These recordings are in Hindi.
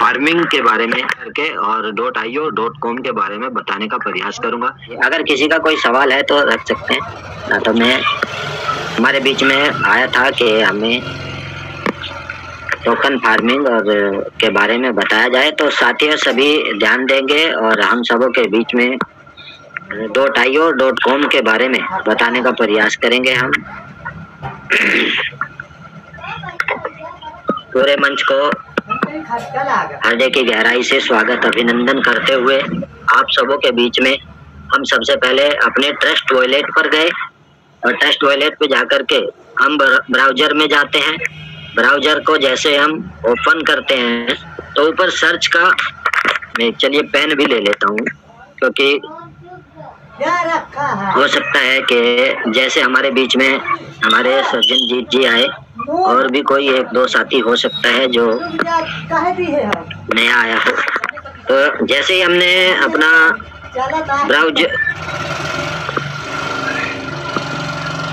फार्मिंग के बारे में करके और .io.com के बारे में बताने का प्रयास करूंगा। अगर किसी का कोई सवाल है तो रख सकते हैं, ना तो मैं हमारे बीच में आया था कि हमें टोकन फार्मिंग और के बारे में बताया जाए, तो साथियों सभी ध्यान देंगे और हम सबों के बीच में .io.com के बारे में बताने का प्रयास करेंगे। हम पूरे मंच को हृदय की गहराई से स्वागत अभिनंदन करते हुए आप सबों के बीच में हम सबसे पहले अपने ट्रस्ट वॉलेट पर गए और ट्रस्ट वॉलेट पे जाकर के हम ब्राउजर में जाते हैं। ब्राउजर को जैसे हम ओपन करते हैं तो ऊपर सर्च का, मैं चलिए पेन भी ले लेता हूँ क्योंकि हो सकता है कि जैसे हमारे बीच में हमारे सज्जनजीत जी आए और भी कोई एक दो साथी हो सकता है जो नया आया हो। तो जैसे ही हमने अपना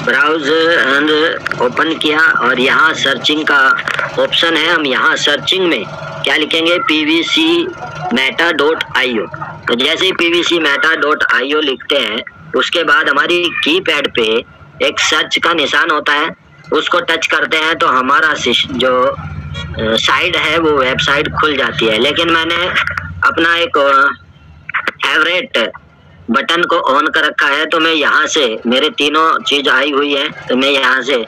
ब्राउज़र ओपन किया और यहाँ सर्चिंग का ऑप्शन है, हम यहाँ सर्चिंग में क्या लिखेंगे, pvcmeta.io। तो जैसे ही pvcmeta.io लिखते हैं उसके बाद हमारी कीपैड पे एक सर्च का निशान होता है, उसको टच करते हैं तो हमारा जो साइट है वो वेबसाइट खुल जाती है। लेकिन मैंने अपना एक फेवरेट बटन को ऑन कर रखा है तो मैं यहाँ से, मेरे तीनों चीज आई हुई है तो मैं यहाँ से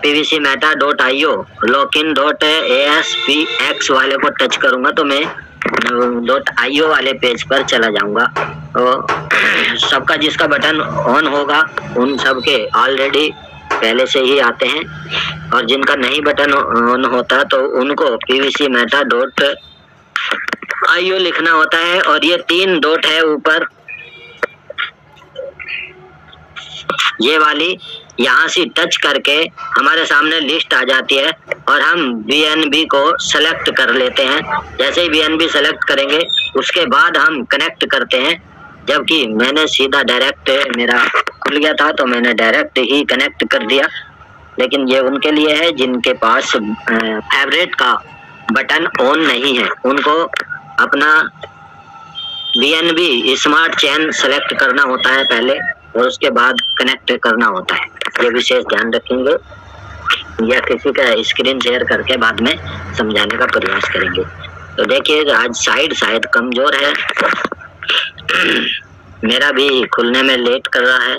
pvcmeta.io login.aspx वाले को टच करूंगा तो मैं .io वाले पेज पर चला जाऊंगा। तो सबका जिसका बटन ऑन होगा उन सबके ऑलरेडी पहले से ही आते हैं और जिनका नहीं बटन ऑन होता तो उनको pvcmeta.io लिखना होता है और ये 3 डॉट है ऊपर, ये वाली, यहाँ से टच करके हमारे सामने लिस्ट आ जाती है और हम BNB को सेलेक्ट कर लेते हैं। जैसे ही BNB सेलेक्ट करेंगे उसके बाद हम कनेक्ट करते हैं, जबकि मैंने सीधा डायरेक्ट, मेरा खुल गया था तो मैंने डायरेक्ट ही कनेक्ट कर दिया। लेकिन ये उनके लिए है जिनके पास फेवरेट का बटन ऑन नहीं है, उनको अपना BNB स्मार्ट चेन सेलेक्ट करना होता है पहले और उसके बाद कनेक्ट करना होता है। ये विशेष ध्यान रखेंगे या किसी का स्क्रीन शेयर करके बाद में समझाने का प्रयास करेंगे। तो देखिए आज साइड शायद कमजोर है, मेरा भी खुलने में लेट कर रहा है,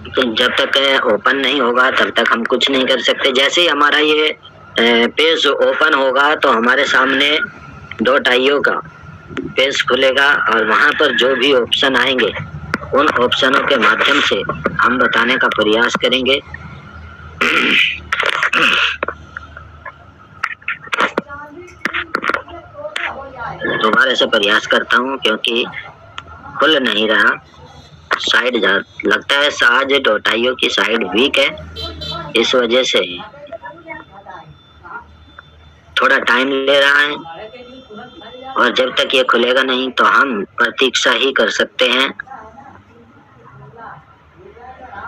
तो जब तक ओपन नहीं होगा तब तक हम कुछ नहीं कर सकते। जैसे ही हमारा ये पेज ओपन होगा तो हमारे सामने .io का पेज खुलेगा और वहां पर जो भी ऑप्शन आएंगे उन ऑप्शनों के माध्यम से हम बताने का प्रयास करेंगे। दोबारा से प्रयास करता हूं क्योंकि खुल नहीं रहा, साइड लगता है आज .io की साइड वीक है, इस वजह से थोड़ा टाइम ले रहा है और जब तक ये खुलेगा नहीं तो हम प्रतीक्षा ही कर सकते हैं,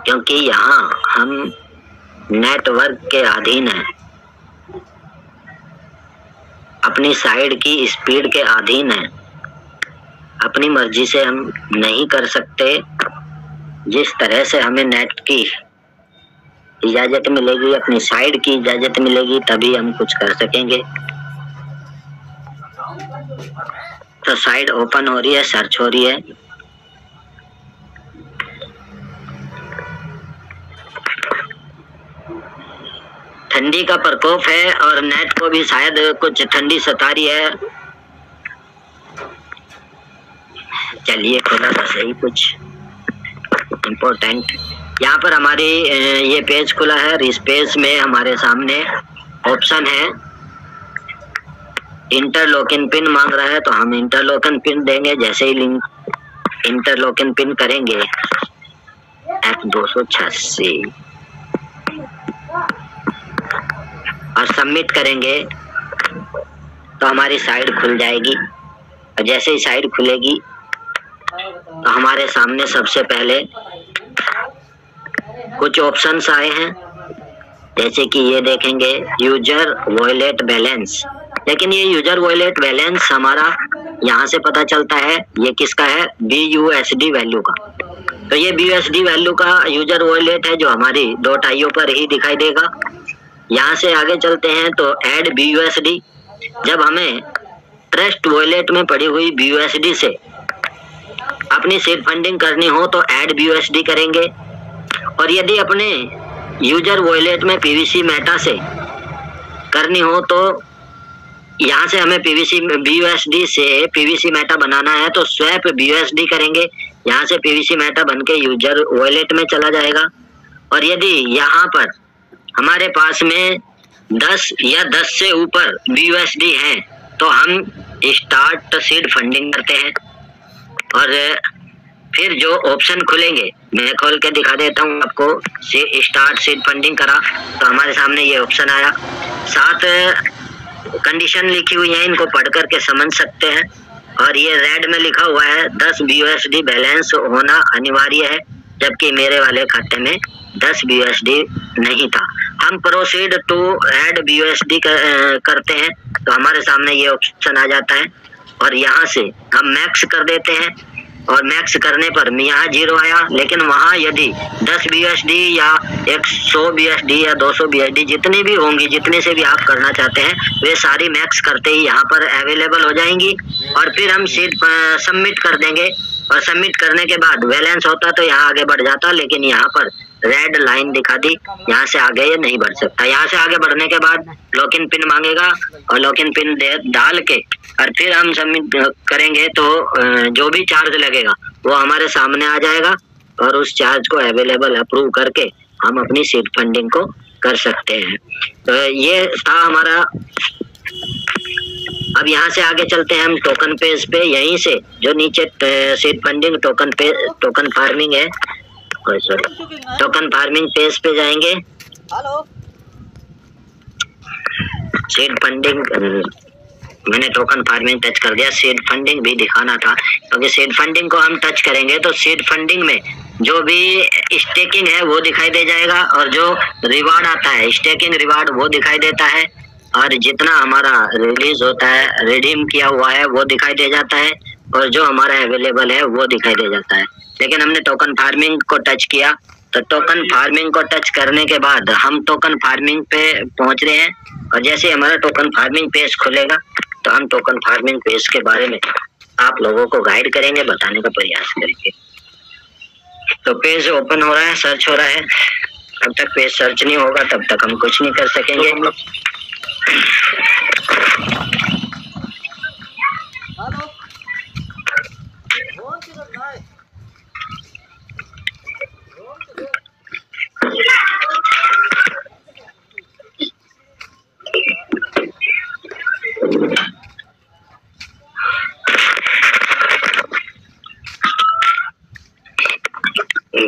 क्योंकि यहाँ हम नेटवर्क के अधीन हैं, अपनी साइड की स्पीड के अधीन हैं, अपनी मर्जी से हम नहीं कर सकते। जिस तरह से हमें नेट की इजाजत मिलेगी, अपनी साइड की इजाजत मिलेगी तभी हम कुछ कर सकेंगे। तो साइड ओपन हो रही है, सर्च हो रही है। ठंडी का प्रकोप है और नेट को भी शायद कुछ ठंडी सता रही है। चलिए खुला था सही कुछ इम्पोर्टेंट। यहाँ पर हमारी ये पेज खुला है और इस पेज में हमारे सामने ऑप्शन है इंटरलॉकिंग पिन मांग रहा है तो हम इंटरलॉकिंग पिन देंगे। जैसे ही लिंक इंटरलॉकिंग पिन करेंगे F286 और सबमिट करेंगे तो हमारी साइड खुल जाएगी। और जैसे ही साइड खुलेगी तो हमारे सामने सबसे पहले कुछ ऑप्शंस आए हैं जैसे कि ये देखेंगे यूजर वॉलेट बैलेंस, लेकिन ये यूजर वॉलेट बैलेंस हमारा यहाँ से पता चलता है ये किसका है, BUSD वैल्यू का। तो ये BUSD वैल्यू का यूजर वॉलेट है जो हमारी .io पर ही दिखाई देगा। यहाँ से आगे चलते हैं तो ऐड BUSD, जब हमें ट्रस्ट वॉलेट में पड़ी हुई BUSD से अपनी सीड फंडिंग करनी हो तो ऐड BUSD करेंगे। और यदि अपने यूजर वॉलेट में PVC मेटा से करनी हो तो यहाँ से हमें BUSD से PVC मेटा बनाना है तो स्वैप BUSD करेंगे। यहाँ से PVC मेटा बन के यूजर वॉलेट में चला जाएगा। और यदि यहाँ पर हमारे पास में 10 या 10 से ऊपर BUSD है तो हम स्टार्ट सीड फंडिंग करते हैं। और फिर जो ऑप्शन खुलेंगे, मैं खोल के दिखा देता हूँ आपको। स्टार्ट सीड फंडिंग करा तो हमारे सामने ये ऑप्शन आया, 7 कंडीशन लिखी हुई है, इनको पढ़ करके समझ सकते हैं। और ये रेड में लिखा हुआ है 10 BUSD बैलेंस होना अनिवार्य है, जबकि मेरे वाले खाते में 10 BUSD नहीं था। हम प्रोसीड टू ऐड BUSD करते हैं तो हमारे सामने ये ऑप्शन आ जाता है। और यहाँ से हम मैक्स कर देते हैं और मैक्स करने पर यहाँ 0 आया, लेकिन वहाँ यदि 10 BUSD या 100 BUSD या 200 BUSD जितनी भी होंगी, जितने से भी आप करना चाहते हैं, वे सारी मैक्स करते ही यहाँ पर अवेलेबल हो जाएंगी। और फिर हम सीट सबमिट कर देंगे और सबमिट करने के बाद बैलेंस होता तो यहाँ आगे बढ़ जाता, लेकिन यहाँ पर रेड लाइन दिखा दी, यहाँ से आगे ये नहीं बढ़ सकता। यहाँ से आगे बढ़ने के बाद लॉगिन पिन मांगेगा और लॉगिन पिन डाल के और फिर हम सबमिट करेंगे तो जो भी चार्ज लगेगा वो हमारे सामने आ जाएगा और उस चार्ज को अवेलेबल अप्रूव करके हम अपनी सीड फंडिंग को कर सकते हैं। तो ये था हमारा। अब यहाँ से आगे चलते हैं हम टोकन पेज पे। यहीं से जो नीचे सीड फंडिंग टोकन फार्मिंग है, टोकन फार्मिंग पेज पे जाएंगे। सीड फंडिंग मैंने टोकन फार्मिंग टच कर दिया, सीड फंडिंग भी दिखाना था क्योंकि सीड फंडिंग को हम टच करेंगे तो सीड फंडिंग में जो भी स्टेकिंग है वो दिखाई दे जाएगा और जो रिवार्ड आता है स्टेकिंग रिवार्ड वो दिखाई देता है और जितना हमारा रिलीज होता है रिडीम किया हुआ है वो दिखाई दे जाता है और जो हमारा अवेलेबल है वो दिखाई दे जाता है। लेकिन हमने टोकन फार्मिंग को टच किया तो टोकन फार्मिंग को टच करने के बाद हम टोकन फार्मिंग पे पहुंच रहे हैं और जैसे हमारा टोकन फार्मिंग पेज खुलेगा तो हम टोकन फार्मिंग पेज के बारे में आप लोगों को गाइड करेंगे, बताने का प्रयास करेंगे। तो पेज ओपन हो रहा है, सर्च हो रहा है। जब तक पेज सर्च नहीं होगा तब तक हम कुछ नहीं कर सकेंगे।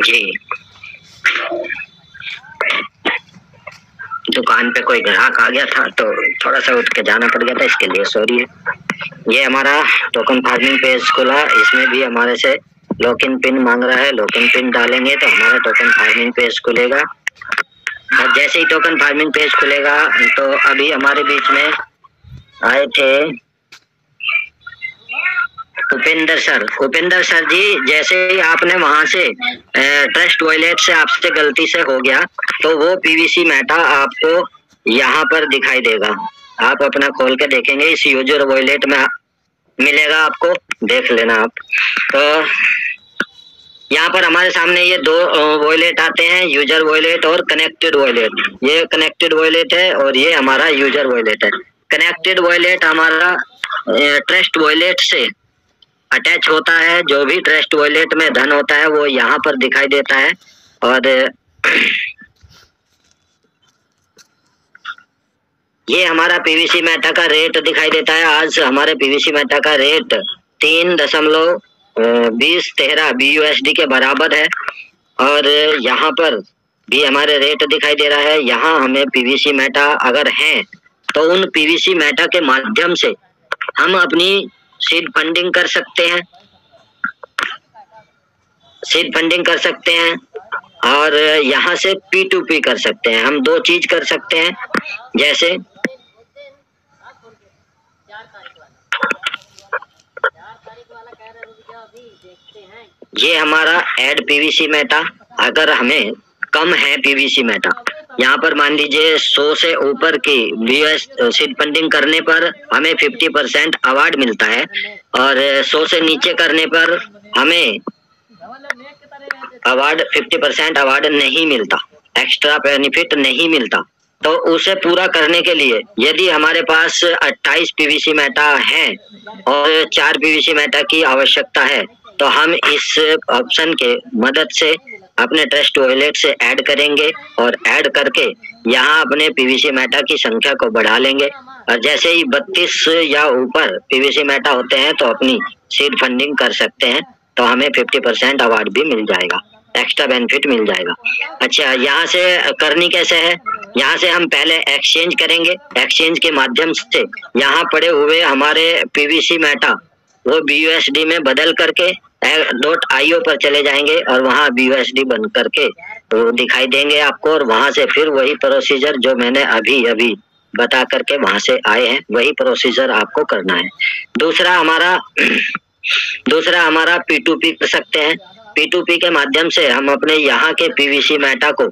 जी, दुकान पे कोई ग्राहक आ गया था तो थोड़ा सा उठ के जाना पड़ गया था, इसके लिए सॉरी है। ये हमारा टोकन फार्मिंग पेज खुला, इसमें भी हमारे से लॉगिन पिन मांग रहा है। लॉगिन पिन डालेंगे तो हमारा टोकन फार्मिंग पेज खुलेगा और जैसे ही टोकन फार्मिंग पेज खुलेगा तो अभी हमारे बीच में आए थे उपेंद्र सर जी। जैसे ही आपने वहां से ट्रस्ट वॉलेट से आपसे गलती से हो गया तो वो PVC मेटा आपको यहाँ पर दिखाई देगा। आप अपना खोल के देखेंगे, इस यूजर वॉलेट में मिलेगा, आपको देख लेना आप। तो यहाँ पर हमारे सामने ये 2 वॉलेट आते हैं, यूजर वॉलेट और कनेक्टेड वॉलेट। ये कनेक्टेड वॉलेट है और ये हमारा यूजर वॉलेट है। कनेक्टेड वॉलेट हमारा ट्रस्ट वॉलेट से अटैच होता है, जो भी ट्रस्ट वॉलेट में धन होता है वो यहाँ पर दिखाई देता है। और ये हमारा PVC मेटा का रेट दिखाई देता है। आज हमारे PVC मेटा का रेट 3.2013 BUSD के बराबर है और यहाँ पर भी हमारे रेट दिखाई दे रहा है। यहाँ हमें PVC मेटा अगर है तो उन PVC मेटा के माध्यम से हम अपनी सीड फंडिंग कर सकते हैं, और यहाँ से P2P कर सकते हैं। हम दो चीज कर सकते हैं, जैसे ये हमारा ऐड पीवीसी मेटा, अगर हमें कम है पीवीसी मेटा, यहाँ पर मान लीजिए 100 से ऊपर की बीएस सीड फंडिंग करने पर हमें 50% अवार्ड मिलता है, और 100 से नीचे करने पर हमें अवार्ड 50% अवार्ड नहीं मिलता, एक्स्ट्रा बेनिफिट नहीं मिलता। तो उसे पूरा करने के लिए यदि हमारे पास 28 पीवीसी मेटा है और 4 पीवीसी मेटा की आवश्यकता है, तो हम इस ऑप्शन के मदद से अपने ट्रस्ट वॉलेट से ऐड करेंगे और ऐड करके यहाँ अपने पीवीसी मेटा की संख्या को बढ़ा लेंगे, और जैसे ही 32 या ऊपर पीवीसी मेटा होते हैं तो अपनी सीड फंडिंग कर सकते हैं, तो हमें 50% अवार्ड भी मिल जाएगा, एक्स्ट्रा बेनिफिट मिल जाएगा। अच्छा, यहाँ से करनी कैसे है? यहाँ से हम पहले एक्सचेंज करेंगे, एक्सचेंज के माध्यम से यहाँ पड़े हुए हमारे पीवीसी मेटा वो BUSD में बदल करके .io पर चले जाएंगे और वहाँ BUSD बन करके तो दिखाई देंगे आपको, और वहां से फिर वही प्रोसीजर जो मैंने अभी अभी बता करके वहां से आए हैं, वही प्रोसीजर आपको करना है। दूसरा हमारा P2P कर सकते हैं। P2P के माध्यम से हम अपने यहाँ के पीवीसी मेटा को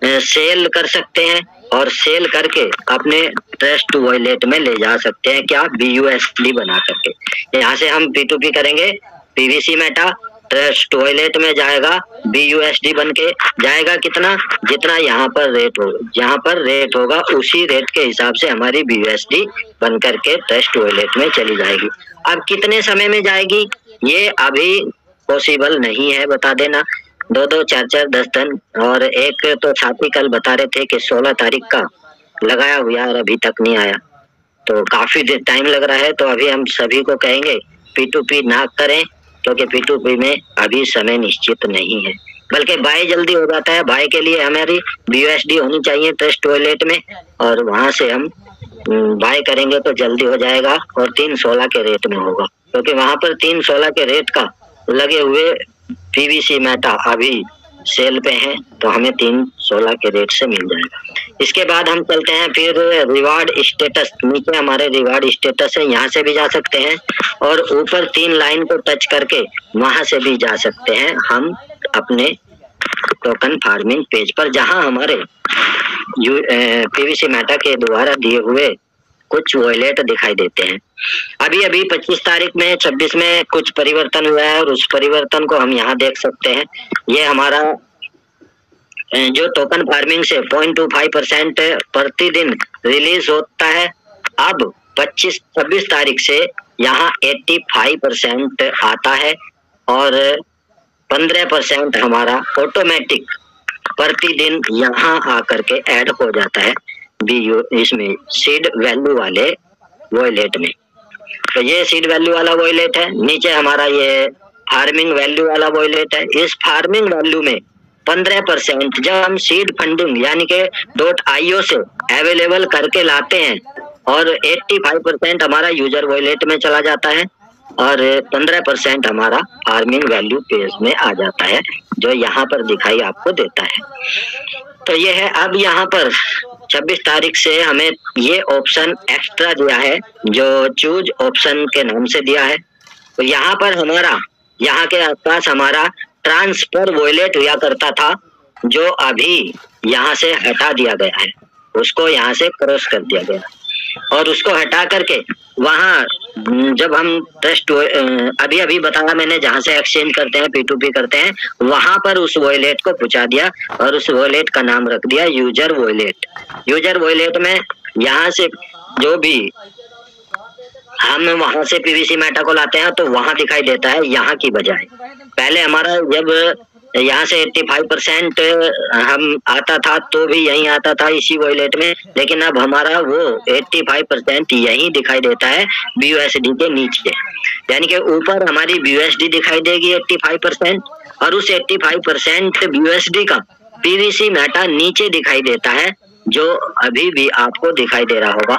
सेल कर सकते हैं, और सेल करके अपने ट्रस्ट वॉलेट में ले जा सकते हैं, क्या BUSD बना करके। यहाँ से हम P2P करेंगे, पीवीसी मेटा ट्रस्ट वॉलेट में जाएगा, BUSD बन के जाएगा, कितना जितना यहाँ पर रेट होगा उसी रेट के हिसाब से हमारी BUSD बन करके ट्रस्ट वॉलेट में चली जाएगी। अब कितने समय में जाएगी ये अभी पॉसिबल नहीं है, बता देना। 2-2, 4-4, 10 दिन, और एक तो साथी कल बता रहे थे कि 16 तारीख का लगाया हुआ और अभी तक नहीं आया, तो काफी टाइम लग रहा है। तो अभी हम सभी को कहेंगे P2P ना करें, क्योंकि P2P में अभी समय निश्चित नहीं है, बल्कि बाय जल्दी हो जाता है। बाय के लिए हमारी BUSD होनी चाहिए ट्रस्ट वॉलेट में, और वहां से हम बाय करेंगे तो जल्दी हो जाएगा, और 316 के रेट में होगा, क्योंकि वहां पर 316 के रेट का लगे हुए पीवीसी मेटा अभी सेल पे हैं, तो हमें 316 के रेट से मिल जाएगा। इसके बाद हम चलते हैं फिर रिवार्ड स्टेटस। नीचे हमारे रिवार्ड स्टेटस है, यहाँ से भी जा सकते हैं, और ऊपर 3 लाइन को टच करके वहां से भी जा सकते हैं हम अपने टोकन फार्मिंग पेज पर, जहां हमारे पीवीसी मेटा के द्वारा दिए हुए कुछ वॉलेट दिखाई देते हैं। अभी 25 तारीख में 26 में कुछ परिवर्तन हुआ है, और उस परिवर्तन को हम यहाँ देख सकते हैं। ये हमारा जो टोकन फार्मिंग से 0.25% प्रतिदिन रिलीज होता है, अब 26 तारीख से यहाँ 85% आता है, और 15% हमारा ऑटोमेटिक प्रतिदिन यहाँ आकर के ऐड हो जाता है इसमें सीड वैल्यू वाले वॉलेट में। तो ये सीड वैल्यू वाला वॉलेट है, नीचे हमारा ये फार्मिंग वैल्यू वाला वॉलेट है। इस फार्मिंग वैल्यू में 15% जब हम सीड फंडिंग यानी के .io से अवेलेबल करके लाते हैं, और 85% हमारा यूजर वॉलेट में चला जाता है, और 15% हमारा फार्मिंग वैल्यू पेज में आ जाता है, जो यहाँ पर दिखाई आपको देता है। तो ये है। अब यहाँ पर 26 तारीख से हमें ये ऑप्शन एक्स्ट्रा दिया है, जो चूज ऑप्शन के नाम से दिया है। तो यहाँ पर हमारा यहाँ के आसपास हमारा ट्रांसफर वॉलेट हुआ करता था, जो अभी यहाँ से हटा दिया गया है, उसको यहाँ से क्रॉस कर दिया गया, और उसको हटा करके वहाँ जब हम ट्रस्ट अभी बताया मैंने, जहाँ से एक्सचेंज करते हैं P2P करते हैं, वहां पर उस वॉलेट को पहुंचा दिया, और उस वॉलेट का नाम रख दिया यूजर वॉलेट। यूजर वॉलेट में यहाँ से जो भी हम वहां से पीवीसी मेटा को लाते हैं तो वहां दिखाई देता है, यहाँ की बजाय। पहले हमारा जब यहाँ से 85% हम आता था तो भी यही आता था इसी वॉलेट में, लेकिन अब हमारा वो 85% यही दिखाई देता है BUSD के नीचे, यानी कि ऊपर हमारी BUSD दिखाई देगी 85%, और उस 85% BUSD का पीवीसी मेटा नीचे दिखाई देता है, जो अभी भी आपको दिखाई दे रहा होगा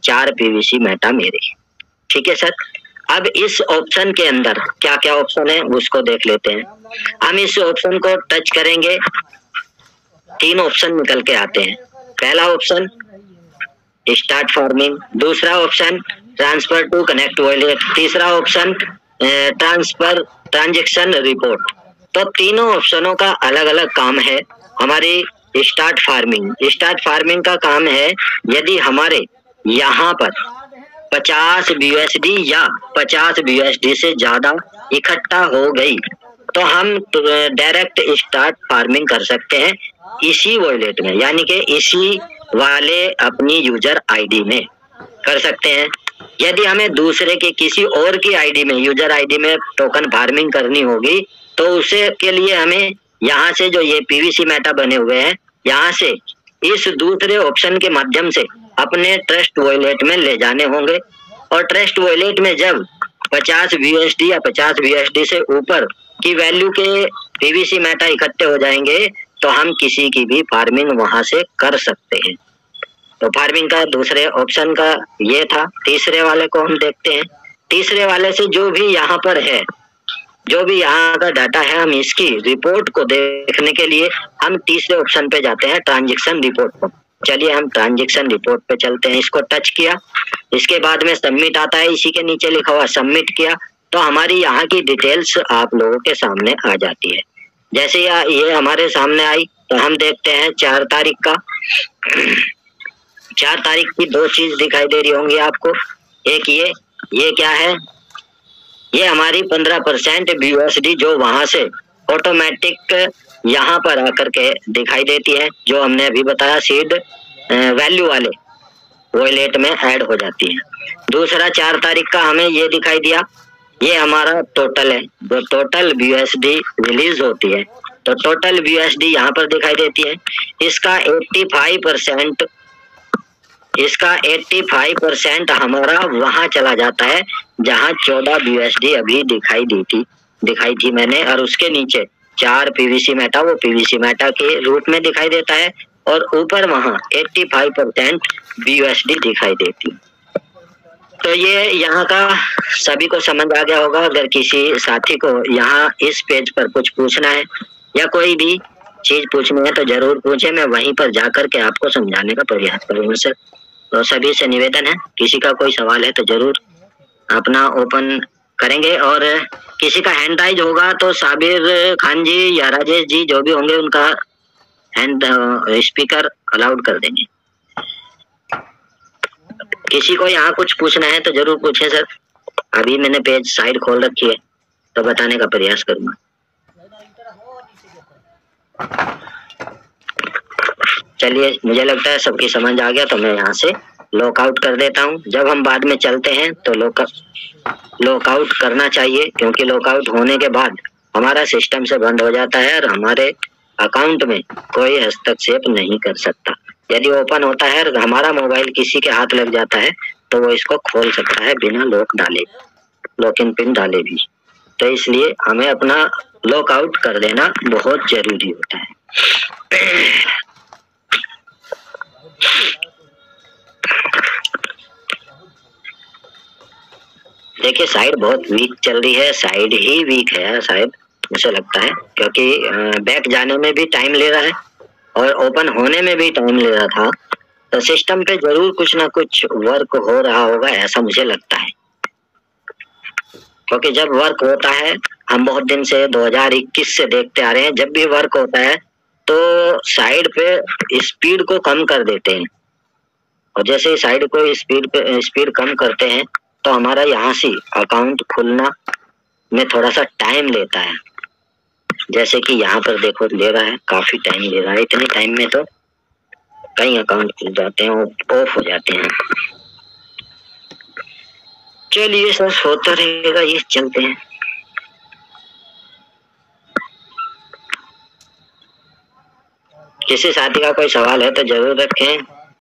4 पीवीसी मेटा मेरे। ठीक है सर। अब इस ऑप्शन के अंदर क्या क्या ऑप्शन है उसको देख लेते हैं। हम इस ऑप्शन को टच करेंगे, 3 ऑप्शन निकल के आते हैं। पहला ऑप्शन स्टार्ट फार्मिंग, दूसरा option transfer to connect wallet, तीसरा ऑप्शन ट्रांसफर ट्रांजैक्शन रिपोर्ट। तो तीनों ऑप्शनों का अलग अलग काम है। हमारी स्टार्ट फार्मिंग का काम है, यदि हमारे यहाँ पर 50 BUSD या 50 BUSD से ज्यादा इकट्ठा हो गई तो हम डायरेक्ट स्टार्ट फार्मिंग कर सकते हैं इसी वॉलेट में, यानी कि इसी वाले अपनी यूजर आईडी में कर सकते हैं। यदि हमें दूसरे के किसी और की आईडी में, यूजर आईडी में टोकन फार्मिंग करनी होगी तो उसे के लिए हमें यहाँ से जो ये PVC मेटा बने हुए हैं, यहाँ से इस दूसरे ऑप्शन के माध्यम से अपने ट्रस्ट वॉलेट में ले जाने होंगे। और ट्रस्ट वॉलेट में जब 50 BUSD या 50 BUSD से ऊपर की वैल्यू के PVC मेटा इकट्ठे हो जाएंगे तो हम किसी की भी फार्मिंग वहां से कर सकते हैं। तो फार्मिंग का दूसरे ऑप्शन का ये था। तीसरे वाले को हम देखते हैं। तीसरे वाले से जो भी यहाँ पर है, जो भी यहाँ का डाटा है, हम इसकी रिपोर्ट को देखने के लिए हम तीसरे ऑप्शन पे जाते हैं, ट्रांजैक्शन रिपोर्ट पर। चलिए हम ट्रांजैक्शन रिपोर्ट पे चलते हैं। इसको टच किया, इसके बाद में सबमिट आता है, इसी के नीचे लिखा हुआ सबमिट किया तो हमारी यहाँ की डिटेल्स आप लोगों के सामने आ जाती है। जैसे ये हमारे सामने आई तो हम देखते हैं 4 तारीख का 4 तारीख की 2 चीज दिखाई दे रही होंगी आपको। एक ये क्या है, ये हमारी 15% BUSD जो वहां से ऑटोमेटिक यहाँ पर आकर के दिखाई देती है, जो हमने अभी बताया सीड वैल्यू वाले वॉलेट में ऐड हो जाती है। दूसरा 4 तारीख का हमें ये दिखाई दिया, ये हमारा टोटल है, जो टोटल BUSD रिलीज होती है तो टोटल BUSD यहाँ पर दिखाई देती है। इसका 85% हमारा वहां चला जाता है जहां 14 BUSD अभी दिखाई थी मैंने, और उसके नीचे 4 PVC मेटा वो PVC मेटा के रूप में दिखाई देता है और ऊपर वहां 85% BUSD दिखाई देती है। तो ये यहाँ का सभी को समझ आ गया होगा। अगर किसी साथी को यहाँ इस पेज पर कुछ पूछना है या कोई भी चीज पूछनी है तो जरूर पूछे, मैं वहीं पर जाकर के आपको समझाने का प्रयास करूंगा सर। तो सभी से निवेदन है, किसी का कोई सवाल है तो जरूर अपना ओपन करेंगे। और किसी का हैंड राइज होगा तो साबिर खान जी या राजेश जी जो भी होंगे उनका हैंड स्पीकर अलाउड कर देंगे। किसी को यहाँ कुछ पूछना है तो जरूर पूछे सर। अभी मैंने पेज साइड खोल रखी है तो बताने का प्रयास करूंगा। चलिए मुझे लगता है सबकी समझ आ गया तो मैं यहाँ से लॉकआउट कर देता हूँ। जब हम बाद में चलते हैं तो लॉकआउट करना चाहिए, क्योंकि लॉकआउट होने के बाद हमारा सिस्टम से बंद हो जाता है और हमारे अकाउंट में कोई हस्तक्षेप नहीं कर सकता। यदि ओपन होता है और हमारा मोबाइल किसी के हाथ लग जाता है तो वो इसको खोल सकता है बिना लॉक इन पिन डाले भी। तो इसलिए हमें अपना लॉकआउट कर देना बहुत जरूरी होता है। देखिए साइड बहुत वीक चल रही है, साइड ही वीक है शायद मुझे लगता है, क्योंकि बैक जाने में भी टाइम ले रहा है और ओपन होने में भी टाइम ले रहा था। तो सिस्टम पे जरूर कुछ ना कुछ वर्क हो रहा होगा ऐसा मुझे लगता है, क्योंकि जब वर्क होता है, हम बहुत दिन से 2021 से देखते आ रहे हैं, जब भी वर्क होता है तो साइड पे स्पीड को कम कर देते हैं और जैसे ही साइड को स्पीड कम करते हैं तो हमारा यहाँ से अकाउंट खुलना में थोड़ा सा टाइम लेता है। जैसे कि यहाँ पर देखो ले रहा है, काफी टाइम ले रहा है। इतने टाइम में तो कई अकाउंट खुल जाते हैं, ऑफ हो जाते हैं। चलिए सर होता रहेगा, ये चलते हैं। किसी साथी का कोई सवाल है तो जरूर रखें।